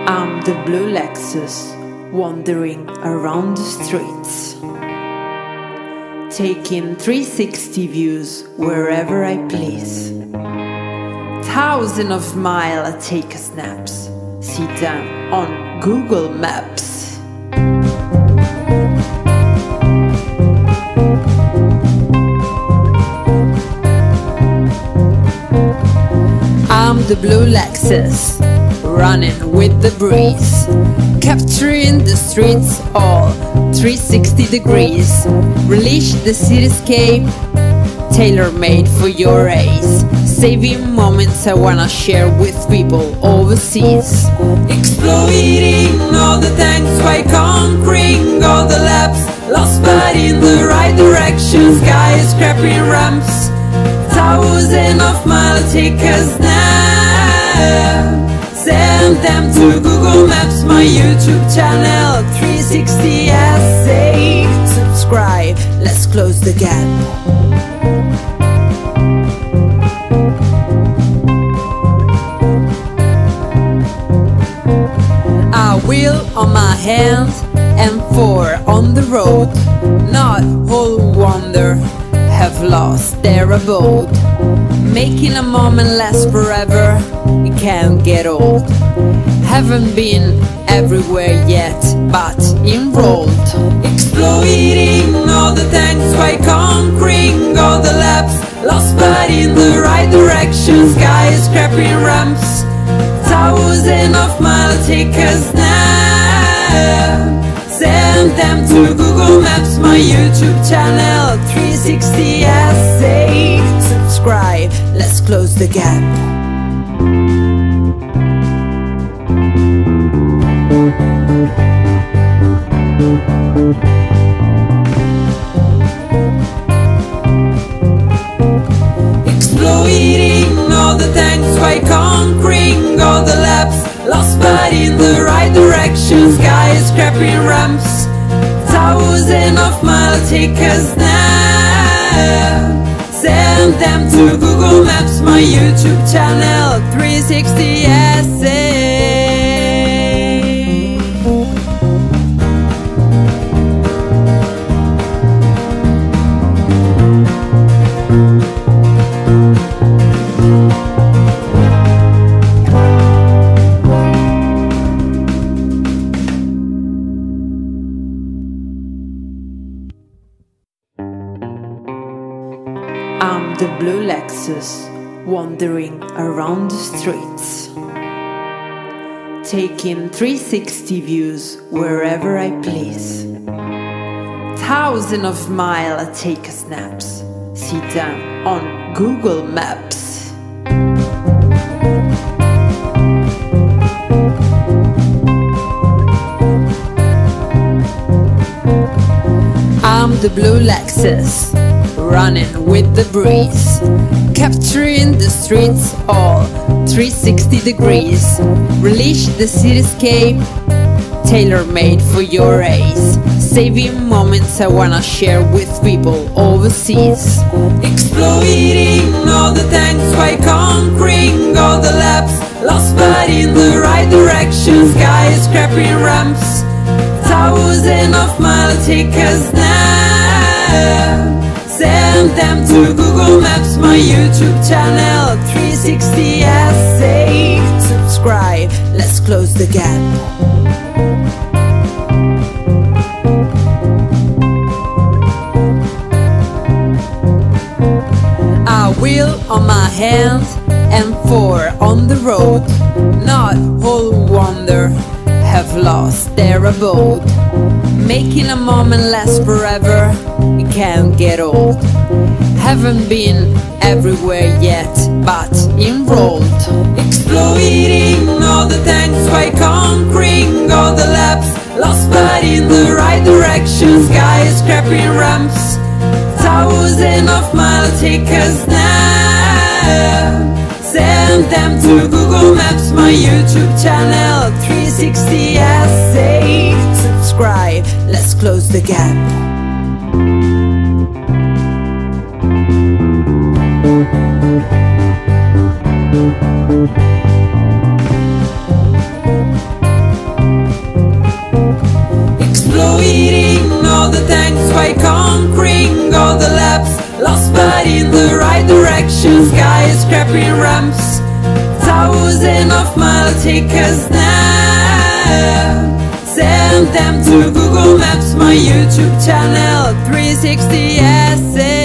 I'm the blue Lexus, wandering around the streets, taking 360 views wherever I please. Thousands of miles I take snaps, see them on Google Maps. I'm the blue Lexus, running with the breeze, capturing the streets all 360 degrees. Release the cityscape, tailor-made for your race, saving moments I wanna share with people overseas. Exploiting all the tanks while conquering all the laps, lost but in the right direction, skyscraping ramps. Thousands of miles take us now. Send them to Google Maps, my YouTube channel 360 essay. Subscribe, let's close the gap. A wheel on my hand and 4 on the road. Not all wonder have lost their abode, making a moment last forever. It can't get old. Haven't been everywhere yet, but enrolled. Exploiting all the tanks while conquering all the laps, lost but in the right direction, skyscraping ramps. Thousands of miles take us now. Send them to Google Maps, my YouTube channel 360 essay. Subscribe, let's close the gap. Exploiting all the tanks while conquering all the laps, lost but in the right direction, skyscraping ramps. Thousands of miles take us now. Send them to Google Maps, my YouTube channel 360 essay. I'm the blue Lexus, wandering around the streets, taking 360 views wherever I please. Thousands of miles I take snaps, see them on Google Maps. I'm the blue Lexus, running with the breeze, capturing the streets all 360 degrees. Release the cityscape, tailor-made for your race, saving moments I wanna share with people overseas. Exploiting all the tanks while conquering all the laps, lost but in the right direction, skyscraping ramps. Thousands of miles take us now. Send them to Google Maps, my YouTube channel 360 essay. Subscribe, let's close the gap. A wheel on my hand and 4 on the road. Not all wonder have lost their abode, making a moment last forever. It can't get old. Haven't been everywhere yet, but enrolled. Exploiting all the tanks while conquering all the laps, lost but in the right direction, skyscraping ramps. Thousands of miles take us now. Send them to Google Maps, my YouTube channel 360 essay. Subscribe, let's close the gap. in the right direction. Skyscraping ramps, thousands of mile takers now. Send them to Google Maps, my YouTube channel 360 SS.